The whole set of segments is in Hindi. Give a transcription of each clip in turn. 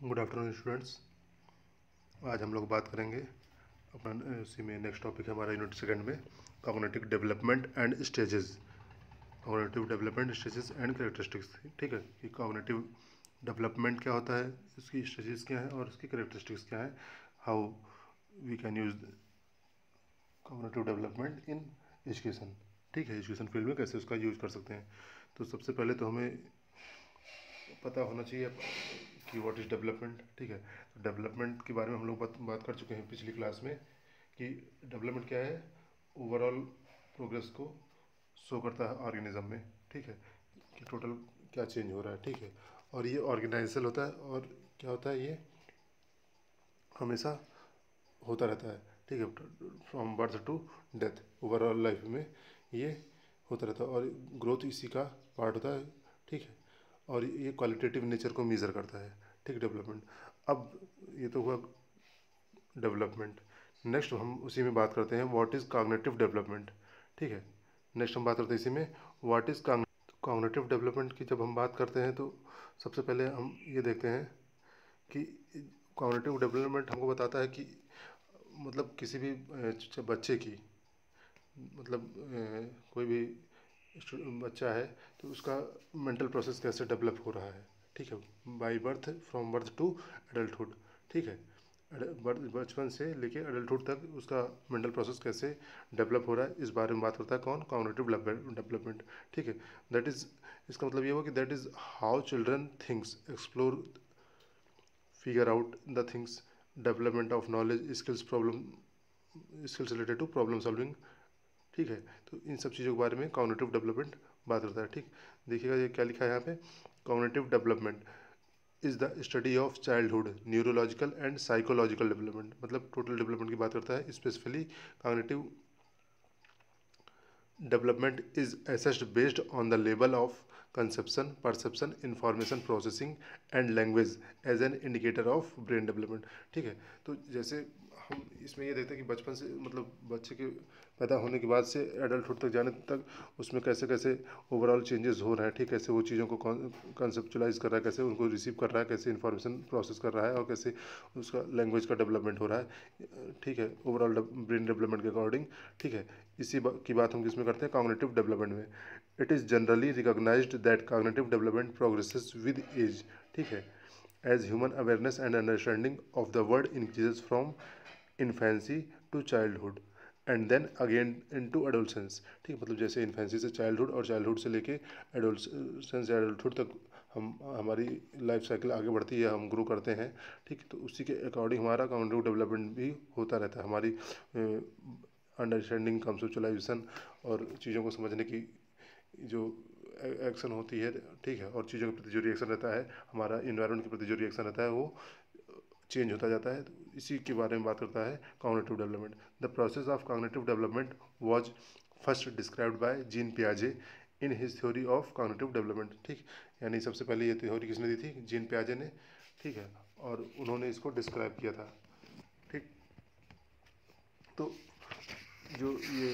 Good afternoon students. आज हम लोग बात करेंगे अपना इसी में नेक्स्ट टॉपिक है हमारा यूनिट सेकंड में cognitive development and stages. Cognitive development stages and characteristics. ठीक है कि कॉग्निटिव डेवलपमेंट क्या होता है, इसकी स्टेजेस क्या है और इसकी कैरेक्टरिस्टिक्स क्या है, how we can use cognitive development in education. ठीक है, एजुकेशन फील्ड में कैसे उसका यूज कर सकते हैं। तो सबसे पहले तो हमें पता होना चाहिए कि व्हाट इज़ डेवलपमेंट। ठीक है, तो डेवलपमेंट के बारे में हम लोग बात कर चुके हैं पिछली क्लास में कि डेवलपमेंट क्या है, ओवरऑल प्रोग्रेस को शो करता है ऑर्गेनिज्म में। ठीक है, कि टोटल क्या चेंज हो रहा है। ठीक है, और ये ऑर्गेनाइजेशन होता है और क्या होता है, ये हमेशा होता रहता है। ठीक है, from birth to death overall life में ये होता रहता है और ग्रोथ इसी का पार्ट होता है। ठीक है, और ये क्वालिटेटिव नेचर को मेज़र करता है। ठीक, डेवलपमेंट। अब ये तो हुआ डेवलपमेंट। नेक्स्ट हम उसी में बात करते हैं व्हाट इज़ कॉग्निटिव डेवलपमेंट। ठीक है, नेक्स्ट हम बात करते हैं इसी में व्हाट इज़ कॉग्निटिव डेवलपमेंट की। जब हम बात करते हैं तो सबसे पहले हम ये देखते हैं कि कॉग्निटिव डेवलपमेंट हमको बताता है कि मतलब किसी भी बच्चे की मतलब कोई भी बच्चा है तो उसका मेंटल प्रोसेस कैसे डेवलप हो रहा है। ठीक है, by birth, from birth to adulthood. ठीक है, बचपन से लेके एडल्टहुड तक उसका मेंटल प्रोसेस कैसे डेवलप हो रहा है, इस बारे में बात करता है कौन, कॉग्निटिव डेवलपमेंट। ठीक है, दैट इज़, इसका मतलब ये हुआ कि that is how children thinks, explore, figure out the things, development of knowledge, skills related to problem solving. ठीक है, तो इन सब चीज़ों के बारे में कॉग्निटिव डेवलपमेंट बात करता है। ठीक, देखिएगा ये क्या लिखा है यहाँ पे, cognitive development is the study of childhood neurological and psychological development. मतलब टोटल डेवलपमेंट की बात करता है। Specifically cognitive development is assessed based on the level of conception, perception, information processing and language as an indicator of brain development। ठीक है, तो जैसे हम इसमें ये देखते हैं कि बचपन से मतलब बच्चे के पैदा होने के बाद से एडल्टहुड तक जाने तक उसमें कैसे कैसे ओवरऑल चेंजेस हो रहे हैं। ठीक, कैसे वो चीज़ों को कंसेप्चुलाइज कर रहा है, कैसे उनको रिसीव कर रहा है, कैसे इन्फॉर्मेशन प्रोसेस कर रहा है और कैसे उसका लैंग्वेज का डेवलपमेंट हो रहा है। ठीक है, ओवरऑल ब्रेन डेवलपमेंट के अकॉर्डिंग। ठीक है, की बात हम किसमें करते हैं, कॉग्निटिव डेवलपमेंट में। It is generally recognised that cognitive development progresses with age. ठीक है, as human awareness and understanding of the world increases from infancy to childhood and then again in to adolescence. ठीक, मतलब जैसे इन्फेंसी से चाइल्डहुड और चाइल्डहुड से लेके एडोलसेंस या एडल्टहुड तक हम हमारी लाइफ साइकिल आगे बढ़ती है, हम ग्रो करते हैं। ठीक, तो उसी के अकॉर्डिंग हमारा कॉग्निटिव डेवलपमेंट भी होता रहता है। हमारी अंडरस्टैंडिंग, कंसेप्चुलाइजेशन और चीज़ों को समझने की जो एक्शन होती है। ठीक है, और चीज़ों के प्रति जो रिएक्शन रहता है, हमारा इन्वायरमेंट के प्रति जो रिएक्शन रहता है वो चेंज होता जाता है। तो इसी के बारे में बात करता है cognitive development. The process of cognitive development was first described by Jean पियाजे in his theory of cognitive development. ठीक, यानी सबसे पहले ये थ्योरी किसने दी थी, जीन पियाजे ने। ठीक है, और उन्होंने इसको डिस्क्राइब किया था। ठीक, तो जो ये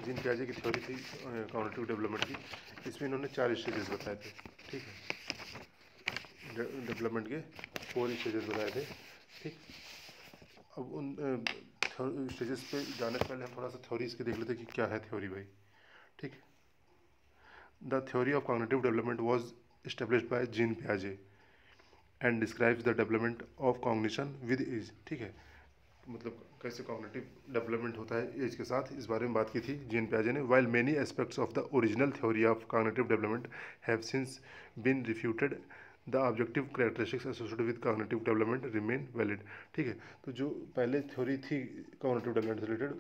जीन पियाजे की थ्योरी थी कॉग्निटिव डेवलपमेंट की, इसमें इन्होंने 4 स्टेजेस बताए थे। ठीक है, डेवलपमेंट के 4 स्टेजेस बताए थे। ठीक, अब उन स्टेजेस पे जाने से पहले हम थोड़ा सा थ्योरी इसकी देख लेते हैं कि क्या है थ्योरी भाई। ठीक, the theory of cognitive development was established by Jean पियाजे and describes the development of cognition with age. ठीक है, मतलब कैसे कॉग्निटिव डेवलपमेंट होता है एज के साथ, इस बारे में बात की थी जीन पियाजे ने। While many aspects of the original theory of cognitive development have since been refuted, the objective characteristics associated with cognitive development remain valid. ठीक है, तो जो पहले थ्योरी थी कॉग्निटिव डेवलपमेंट से रिलेटेड,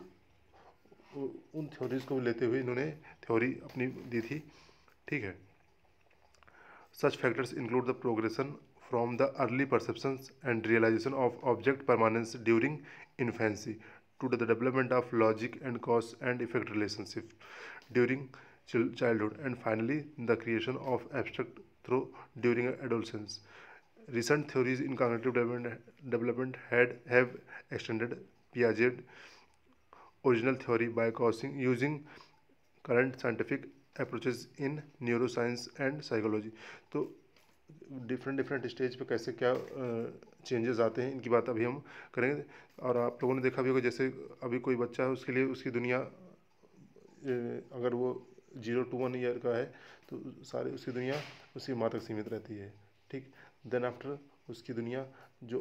उन थ्योरीज को लेते हुए इन्होंने थ्योरी अपनी दी थी। ठीक है, such factors include the progression from the early perceptions and realization of object permanence during infancy to the development of logic and cause and effect relationship during childhood, and finally the creation of abstract through during adolescence. Recent theories in cognitive development have extended Piaget's original theory by using current scientific approaches in neuroscience and psychology. तो डिफरेंट डिफरेंट स्टेज पे कैसे क्या चेंजेस आते हैं, इनकी बात अभी हम करेंगे। और आप लोगों ने देखा भी होगा, जैसे अभी कोई बच्चा है, उसके लिए उसकी दुनिया अगर वो 0 to 1 ईयर का है तो सारी उसकी दुनिया उसकी माँ तक सीमित रहती है। ठीक, देन आफ्टर उसकी दुनिया जो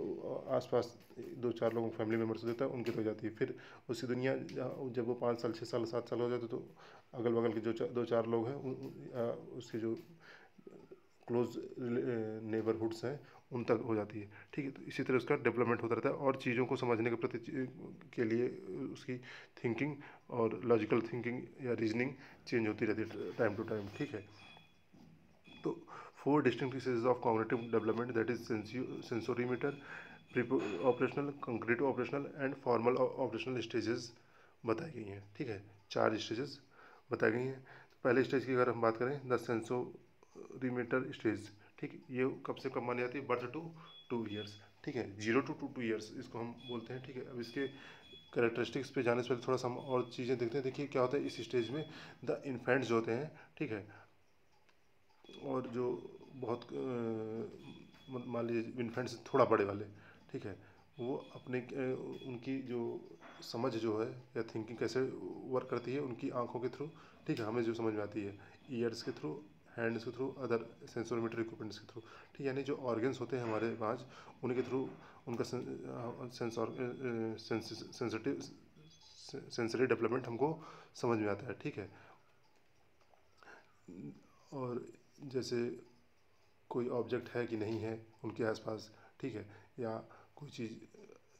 आसपास 2-4 लोगों फैमिली मेम्बर्स होता है उनकी तो हो जाती है। फिर उसकी दुनिया जब वो 5 साल 6 साल 7 साल हो जाते तो अगल बगल के जो 2-4 लोग हैं उसके जो क्लोज नेबरहुड्स हैं उन तक हो जाती है। ठीक है, तो इसी तरह उसका डेवलपमेंट होता रहता है और चीज़ों को समझने के प्रति के लिए उसकी थिंकिंग और लॉजिकल थिंकिंग या रीजनिंग चेंज होती रहती है टाइम टू टाइम। ठीक है, तो 4 distinct stages of cognitive development, that is sensorimotor, preoperational, concrete operational and formal operational stages बताई गई हैं। ठीक है, 4 स्टेजेस बताई गई हैं। तो पहले स्टेज की अगर हम बात करें, द सेंसोरीमीटर स्टेज, ठीक, ये कब से कब मानी जाती है? Birth to 2 years. ठीक है, 0 to 2 ईयर्स इसको हम बोलते हैं। ठीक है, अब इसके करेक्टरिस्टिक्स पे जाने से पहले थोड़ा सा हम और चीज़ें देखते हैं। देखिए क्या होता है इस स्टेज में, द इन्फेंट्स जो होते हैं, ठीक है, और जो बहुत मान लीजिए इन्फेंट्स थोड़ा बड़े वाले, ठीक है, वो अपने उनकी जो समझ जो है या थिंकिंग कैसे वर्क करती है उनकी आंखों के थ्रू, ठीक है, हमें जो समझ में आती है, ईयर्स के थ्रू, हैंड्स के थ्रू, अदर सेंसोमीटर इक्विपमेंट्स के थ्रू। ठीक, यानी जो ऑर्गन्स होते हैं हमारे पास उनके थ्रू उनका सेंसिटिव सेंसरी डेवलपमेंट हमको समझ में आता है। ठीक है, और जैसे कोई ऑब्जेक्ट है कि नहीं है उनके आसपास, ठीक है, या कोई चीज़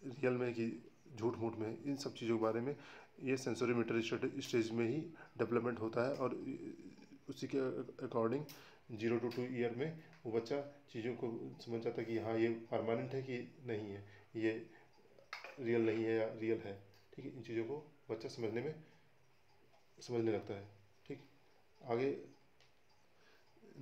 रियल में कि झूठ मूठ में, इन सब चीज़ों के बारे में ये सेंसोरीमीटर स्टेज में ही डेवलपमेंट होता है। और उसी के अकॉर्डिंग 0 to 2 ईयर में वो बच्चा चीज़ों को समझ जाता है कि हाँ ये परमानेंट है कि नहीं है, ये रियल नहीं है या रियल है। ठीक है, इन चीज़ों को बच्चा समझने लगता है। ठीक, आगे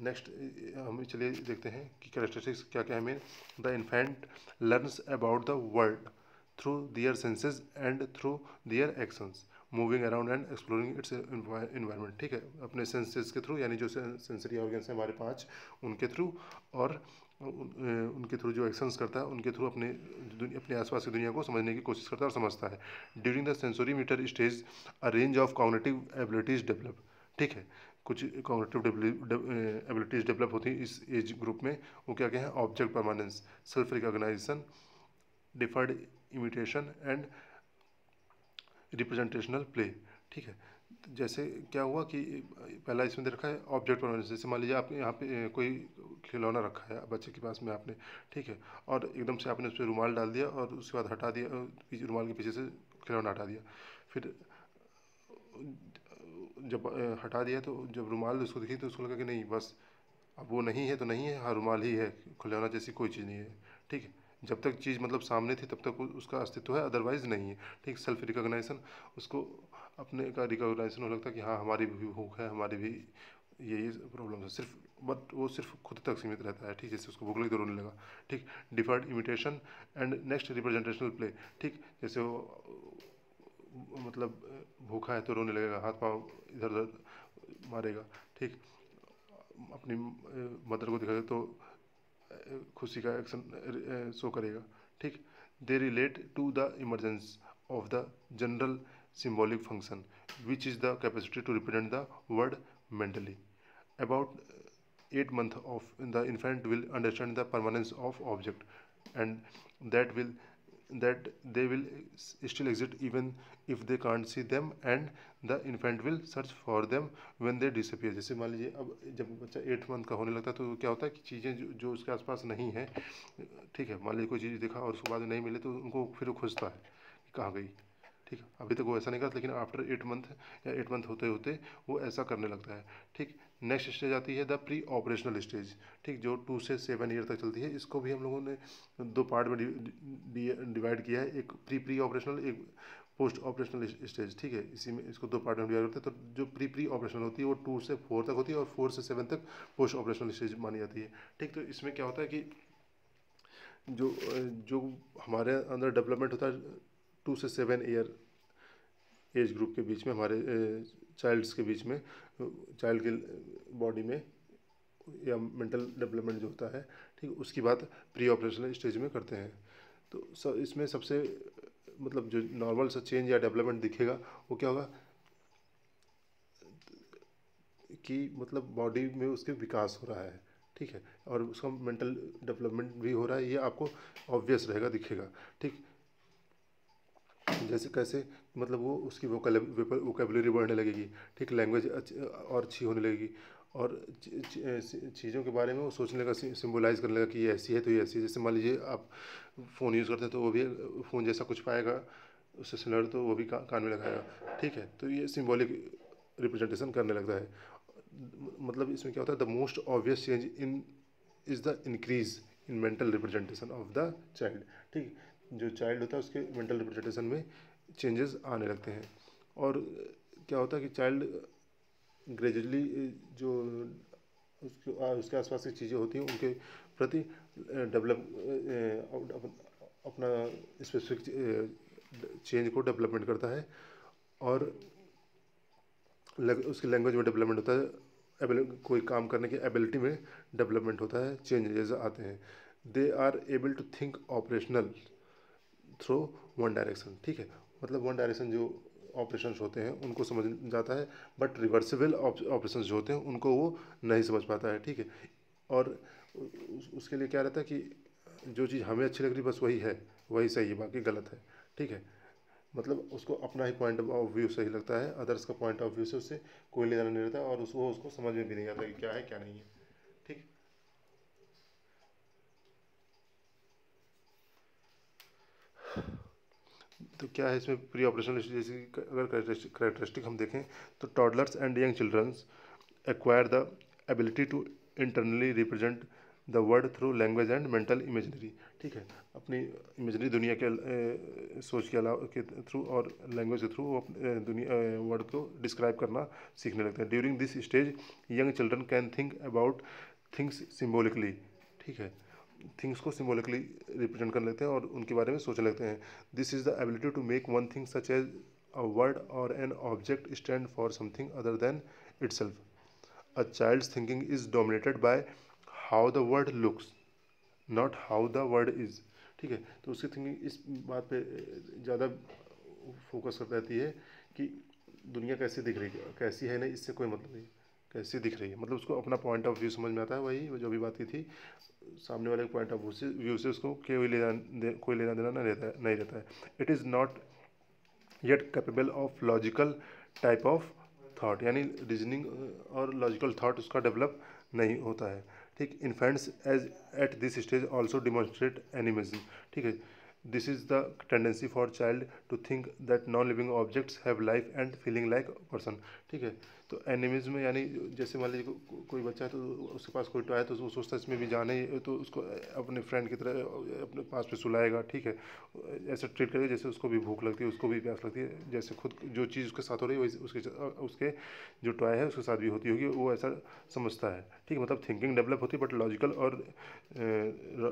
नेक्स्ट हम चलिए देखते हैं कि कैरेक्टरिस्टिक्स क्या क्या है main. The infant learns about the world through their senses and through their actions, moving around and exploring its environment. ठीक है, अपने सेंसेस के थ्रू, यानी जो सेंसरी ऑर्गन्स हैं हमारे 5 उनके थ्रू, और उनके थ्रू जो एक्शंस करता है उनके थ्रू अपने आसपास की दुनिया को समझने की कोशिश करता है और समझता है। During the sensory motor stage a range of cognitive abilities develop. ठीक है, कुछ कॉग्निटिव एबिलिटीज़ डेवलप होती हैं इस एज ग्रुप में। वो क्या क्या है? Object permanence, self recognisation, deferred imitation and representational play. ठीक है, जैसे क्या हुआ कि पहला इसमें दे रखा है ऑब्जेक्ट परमानेंस। जैसे मान लीजिए आपने यहाँ पे कोई खिलौना रखा है बच्चे के पास में आपने, ठीक है, और एकदम से आपने उस पर रुमाल डाल दिया और उसके बाद हटा दिया, रुमाल के पीछे से खिलौना हटा दिया। फिर जब हटा दिया तो जब रुमाल उसको दिखी तो उसको लगा कि नहीं बस अब वो नहीं है तो नहीं है, हाँ रुमाल ही है, खिलौना जैसी कोई चीज़ नहीं है। ठीक है, जब तक चीज़ मतलब सामने थी तब तक उसका अस्तित्व है, अदरवाइज नहीं है। ठीक, सेल्फ रिकॉग्नाइजेशन, उसको अपने का रिकॉग्नाइजेशन हो लगता है कि हाँ हमारी भी भूख है, हमारी भी यही प्रॉब्लम है, सिर्फ बट वो सिर्फ खुद तक सीमित रहता है। ठीक, जैसे उसको भूख लगी तो रोने लगा। ठीक, deferred imitation and next representational play. ठीक, जैसे वो मतलब भूखा है तो रोने लगेगा, हाथ पाँव इधर उधर मारेगा। ठीक, अपनी मदर को दिखाएगा तो खुशी का एक्शन शो करेगा। ठीक, they relate to the emergence of the general symbolic function which is the capacity to represent the word mentally. About 8 months of the infant will understand the permanence of object and that they will still exist even if they can't see them, and the infant will search for them when they disappear। जैसे मान लीजिए अब जब बच्चा 8 मंथ का होने लगता है तो क्या होता है कि चीज़ें जो उसके आसपास नहीं है, ठीक है, मान लीजिए कोई चीज़ देखा और उसके बाद नहीं मिले तो उनको फिर खोजता है कि कहाँ गई। ठीक, अभी तक वो ऐसा नहीं करता, लेकिन आफ्टर 8 मंथ या 8 मंथ होते होते वो ऐसा करने लगता है। ठीक, नेक्स्ट स्टेज आती है द प्री ऑपरेशनल स्टेज। ठीक, जो 2 से 7 ईयर तक चलती है। इसको भी हम लोगों ने 2 पार्ट में डिवाइड किया है, एक प्री ऑपरेशनल, एक पोस्ट ऑपरेशनल स्टेज। ठीक है, इसी में इसको 2 पार्ट में डिवाइड करते हैं। तो जो प्री ऑपरेशनल होती है वो 2 से 4 तक होती है और 4 से 7 तक पोस्ट ऑपरेशनल स्टेज मानी जाती है। ठीक, तो इसमें क्या होता है कि जो जो हमारे अंदर डेवलपमेंट होता है 2 से 7 ईयर एज ग्रुप के बीच में, हमारे चाइल्ड्स के बीच में, चाइल्ड के बॉडी में या मेंटल डेवलपमेंट जो होता है, ठीक, उसकी बात प्री ऑपरेशनल स्टेज में करते हैं। तो इसमें सबसे मतलब जो नॉर्मल सा चेंज या डेवलपमेंट दिखेगा वो क्या होगा कि मतलब बॉडी में उसके विकास हो रहा है, ठीक है, और उसका मेंटल डेवलपमेंट भी हो रहा है, ये आपको ऑब्वियस रहेगा, दिखेगा, ठीक। जैसे कैसे मतलब वो उसकी वोकेबलरी बढ़ने लगेगी, ठीक, लैंग्वेज और अच्छी होने लगेगी, और चीज़ों के बारे में वो सोचने लगा, सिम्बोलाइज करने लगा कि ये ऐसी है तो ये ऐसी है। जैसे मान लीजिए आप फ़ोन यूज़ करते हैं तो वो भी फ़ोन जैसा कुछ पाएगा उससे सिमिलर, तो वो भी कान में लगाएगा, ठीक है। तो ये सिम्बॉलिक रिप्रेजेंटेशन करने लगता है। मतलब इसमें क्या होता है, the most obvious change in is the increase in mental representation of the child, ठीक। जो चाइल्ड होता है उसके मेंटल रिप्रेजेंटेशन में चेंजेस आने लगते हैं। और क्या होता है कि चाइल्ड ग्रेजुअली जो उसके आसपास की चीज़ें होती हैं उनके प्रति डेवलप अपना स्पेसिफिक चेंज को डेवलपमेंट करता है, और उसकी लैंग्वेज में डेवलपमेंट होता है, कोई काम करने की एबिलिटी में डेवलपमेंट होता है, चेंजेस आते हैं। They are able to think operational through one direction, ठीक है। मतलब वन डायरेक्शन जो ऑपरेशंस होते हैं उनको समझ जाता है, बट रिवर्सिबल ऑपरेशंस जो होते हैं उनको वो नहीं समझ पाता है, ठीक है। और उसके लिए क्या रहता है कि जो चीज़ हमें अच्छी लग रही बस वही है, वही सही है, बाकी गलत है, ठीक है। मतलब उसको अपना ही पॉइंट ऑफ व्यू सही लगता है, अदर्स का पॉइंट ऑफ व्यू से उससे कोई लेना नहीं रहता, और उसको समझ में भी नहीं आता कि क्या है क्या नहीं है, ठीक। तो क्या है इसमें प्री ऑपरेशनल स्टेज की अगर करेक्टरिस्टिक हम देखें तो toddlers and young childrens acquire the ability to internally represent the word through language and mental imaginary, ठीक है। अपनी इमेजनरी दुनिया के सोच के अलावा के थ्रू और लैंग्वेज के थ्रू वो दुनिया वर्ड को डिस्क्राइब करना सीखने लगते हैं। During this stage young children can think about things symbolically, ठीक है, थिंग्स को सिम्बोलिकली रिप्रेजेंट कर लेते हैं और उनके बारे में सोचने लगते हैं। This is the ability to make one thing such as a word और an object stand for something other than itself. A child's thinking is dominated by how the word looks, not how the word is, ठीक है। तो उसकी थिंकिंग इस बात पे ज़्यादा फोकस कर रहती है कि दुनिया कैसी दिख रही है, कैसी है, नहीं इससे कोई मतलब नहीं, कैसी दिख रही है, मतलब उसको अपना पॉइंट ऑफ व्यू समझ में आता है, वही जो भी बात की थी, सामने वाले के पॉइंट ऑफ व्यू से उसको कोई लेना देना नहीं रहता है। It is not yet capable of logical type of thought, यानी रीजनिंग और लॉजिकल थाट उसका डेवलप नहीं होता है, ठीक। Infants age at this stage also demonstrate animism, ठीक है। This is the tendency for child to think that non living objects have life and feeling like person, ठीक है। तो एनिमिज्म यानी जैसे मान लीजिए कोई बच्चा है तो उसके पास कोई टॉय है तो वो सोचता है इसमें भी जाने ही, तो उसको अपने फ्रेंड की तरह अपने पास पे सुलाएगा, ठीक है, ऐसे ट्रीट करेगा जैसे उसको भी भूख लगती है, उसको भी प्यास लगती है, जैसे खुद जो चीज़ उसके साथ हो रही है वही उसके जो टॉय है उसके साथ भी होती होगी, वो ऐसा समझता है, ठीक है। मतलब थिंकिंग डेवलप होती है बट लॉजिकल और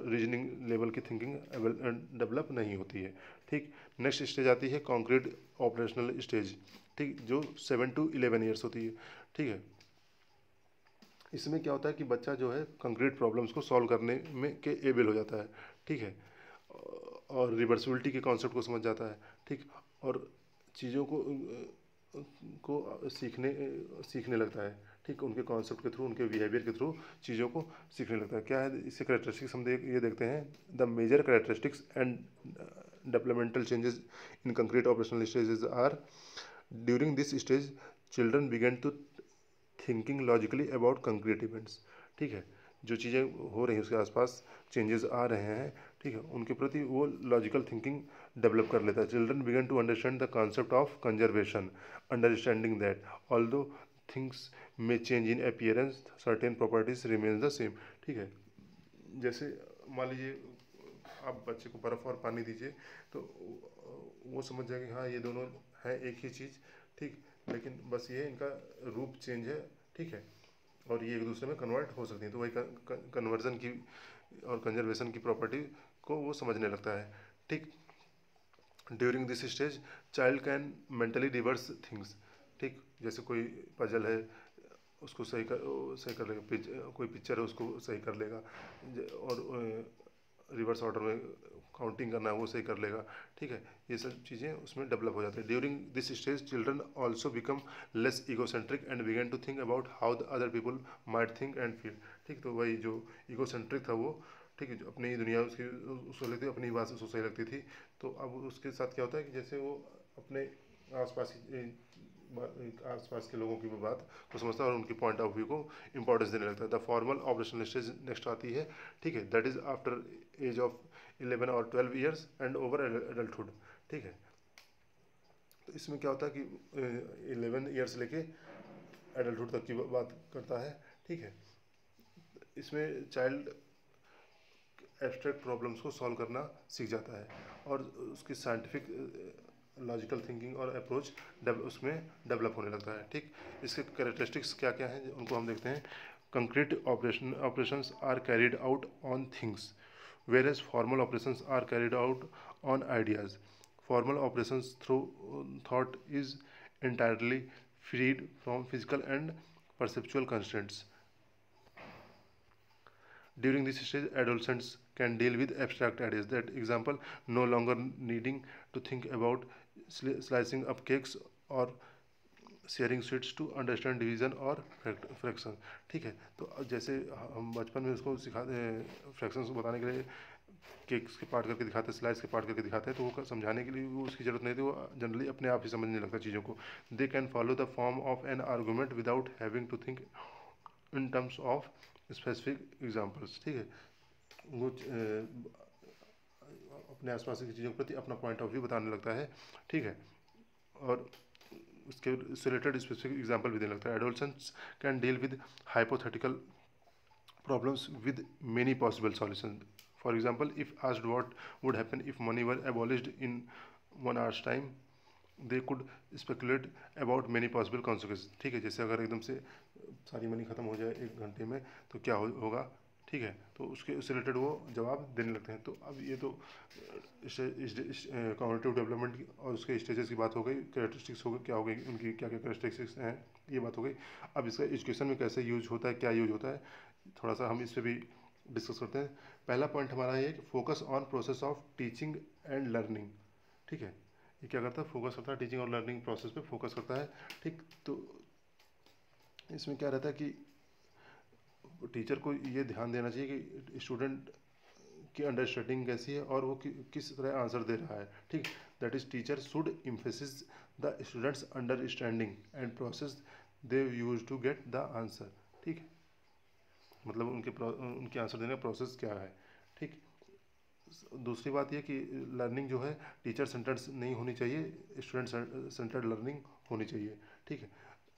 रीजनिंग लेवल की थिंकिंग डेवलप नहीं होती है, ठीक। नेक्स्ट स्टेज आती है कॉन्क्रीट ऑपरेशनल स्टेज, ठीक, जो 7 to 11 ईयर्स होती है, ठीक है। इसमें क्या होता है कि बच्चा जो है कंक्रीट प्रॉब्लम्स को सॉल्व करने में के एबल हो जाता है, ठीक है, और रिवर्सिबिलिटी के कॉन्सेप्ट को समझ जाता है, ठीक, और चीज़ों को सीखने लगता है, ठीक, उनके कॉन्सेप्ट के थ्रू, उनके बिहेवियर के थ्रू चीज़ों को सीखने लगता है। क्या है इससे करेक्टरिस्टिक्स हम ये देखते हैं, the major characteristics and developmental changes in concrete operational stages are during this stage children begin to thinking logically about concrete events, ठीक है। जो चीज़ें हो रही हैं उसके आसपास चेंजेस आ रहे हैं, ठीक है, उनके प्रति वो लॉजिकल थिंकिंग डेवलप कर लेता है। Children begin to understand the concept of conservation, understanding that although things may change in appearance certain properties remains the same, ठीक है। जैसे मान लीजिए आप बच्चे को बर्फ़ और पानी दीजिए तो वो समझ जाएगा कि हाँ ये दोनों है एक ही चीज़, ठीक, लेकिन बस ये इनका रूप चेंज है, ठीक है, और ये एक दूसरे में कन्वर्ट हो सकती हैं। तो वही कन्वर्जन की और कंजर्वेशन की प्रॉपर्टी को वो समझने लगता है, ठीक। During this stage child can mentally reverse things, ठीक, जैसे कोई पजल है उसको सही कर लेगा, कोई पिक्चर है उसको सही कर लेगा, और रिवर्स ऑर्डर में काउंटिंग करना है वो सही कर लेगा, ठीक है। ये सब चीज़ें उसमें डेवलप हो जाती है। During this stage children also become less egocentric and begin to think about how the other people might think and feel, ठीक। तो वही जो ईगोसेंट्रिक था वो, ठीक है, जो अपनी ही दुनिया उसको लगती थी, अपनी बात उसको सही लगती थी। तो अब उसके साथ क्या होता है कि जैसे वो अपने आसपास के लोगों की भी बात को समझता है और उनकी पॉइंट ऑफ व्यू को इंपॉर्टेंस देने लगता है। The formal operational stage next आती है, ठीक है, that is after age of 11 और 12 ईयर्स एंड ओवर एडल्टहुड, ठीक है। तो इसमें क्या होता है कि 11 ईयर्स लेके एडल्टहुड तक की बात करता है, ठीक है। इसमें चाइल्ड एब्स्ट्रैक्ट प्रॉब्लम्स को सॉल्व करना सीख जाता है और उसकी साइंटिफिक लॉजिकल थिंकिंग और अप्रोच उसमें डेवलप होने लगता है, ठीक। इसके कैरेक्टरिस्टिक्स क्या क्या हैं उनको हम देखते हैं। Concrete operations are carried out on things, whereas formal operations are carried out on ideas. Formal operations through thought is entirely freed from physical and perceptual constraints. During this stage, adolescents can deal with abstract ideas. That example, no longer needing to think about slicing up cakes or sharing sweets to understand division और फ्रैक्शन, ठीक है। तो जैसे हम बचपन में उसको सिखाते हैं फ्रैक्शंस को बताने के लिए, केक्स के पार्ट करके दिखाते हैं, स्लाइस के पार्ट करके दिखाते हैं, तो वो समझाने के लिए वो उसकी ज़रूरत नहीं थी, वो जनरली अपने आप ही समझने लगता चीज़ों को। They can follow the form of an argument without having to think in terms of specific examples, ठीक है। वो अपने आसपास की चीज़ों के प्रति अपना पॉइंट ऑफ व्यू बताने लगता है, ठीक है, और उसके रिलेटेड स्पेसिफिक एग्जाम्पल भी देने लगता है। Adolescents can deal with hypothetical problems with many possible solution. For example, if asked what would happen if money were abolished in 1 hours time, they could speculate about many possible consequence, ठीक है। जैसे अगर एकदम से सारी मनी खत्म हो जाए 1 घंटे में तो क्या होगा, ठीक है। तो उससे रिलेटेड वो जवाब देने लगते हैं। तो अब ये तो कॉग्निटिव डेवलपमेंट और उसके स्टेजेस की बात हो गई, कैरेक्टरिस्टिक्स हो गई, क्या हो गई उनकी, क्या क्या कैरेक्टरिस्टिक्स हैं, ये बात हो गई। अब इसका एजुकेशन में कैसे यूज होता है, क्या यूज होता है, थोड़ा सा हम इस पर भी डिस्कस करते हैं। पहला पॉइंट हमारा ये कि focus on process of teaching and learning, ठीक है। ये क्या करता है, फोकस करता है टीचिंग और लर्निंग प्रोसेस पे फोकस करता है, ठीक। तो इसमें क्या रहता है कि टीचर को ये ध्यान देना चाहिए कि स्टूडेंट की अंडरस्टैंडिंग कैसी है और वो किस तरह आंसर दे रहा है, ठीक। That is teacher should emphasis the students understanding and process they use to get the answer, ठीक है। मतलब उनके आंसर देने का प्रोसेस क्या है, ठीक। दूसरी बात यह कि लर्निंग जो है टीचर सेंटर्ड नहीं होनी चाहिए, स्टूडेंट सेंटर्ड लर्निंग होनी चाहिए, ठीक है।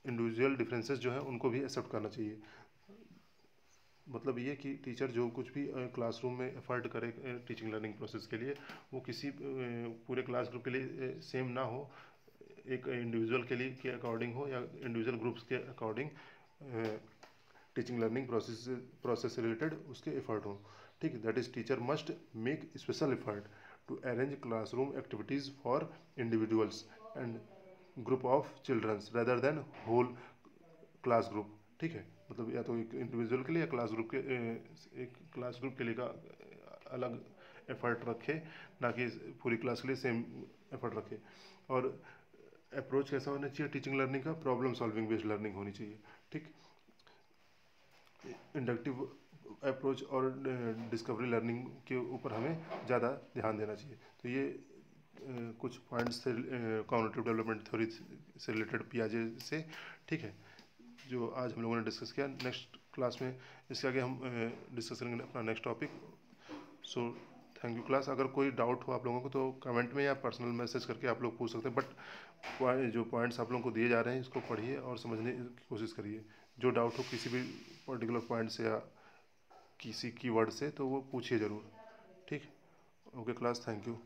इंडिविजुअल डिफरेंसेस जो है उनको भी एक्सेप्ट करना चाहिए। मतलब ये कि टीचर जो कुछ भी क्लासरूम में एफर्ट करे टीचिंग लर्निंग प्रोसेस के लिए, वो किसी पूरे क्लास ग्रुप के लिए सेम ना हो, एक इंडिविजुअल के लिए के अकॉर्डिंग हो या इंडिविजुअल ग्रुप्स के अकॉर्डिंग टीचिंग लर्निंग प्रोसेस से रिलेटेड उसके एफर्ट हो, ठीक है। That is teacher must make special effort to arrange classroom activities for individuals and group of childrens rather than whole class group, ठीक है। मतलब या तो एक इंडिविजुअल के लिए या क्लास ग्रुप के एक क्लास ग्रुप के लिए का अलग एफर्ट रखे, ना कि पूरी क्लास के लिए सेम एफर्ट रखे। और अप्रोच कैसा होना चाहिए टीचिंग लर्निंग का, प्रॉब्लम सॉल्विंग बेस्ड लर्निंग होनी चाहिए, ठीक। इंडक्टिव अप्रोच और डिस्कवरी लर्निंग के ऊपर हमें ज़्यादा ध्यान देना चाहिए। तो ये कुछ पॉइंट्स थे कॉग्निटिव डेवलपमेंट थ्योरी से रिलेटेड पियाजे से, ठीक है, जो आज हम लोगों ने डिस्कस किया। नेक्स्ट क्लास में इसके आगे हम डिस्कस करेंगे अपना next topic. So thank you class. अगर कोई डाउट हो आप लोगों को तो कमेंट में या पर्सनल मैसेज करके आप लोग पूछ सकते हैं, बट जो पॉइंट्स आप लोगों को दिए जा रहे हैं इसको पढ़िए और समझने की कोशिश करिए। जो डाउट हो किसी भी पर्टिकुलर पॉइंट से या किसी कीवर्ड से तो वो पूछिए ज़रूर, ठीक। Okay class, thank you.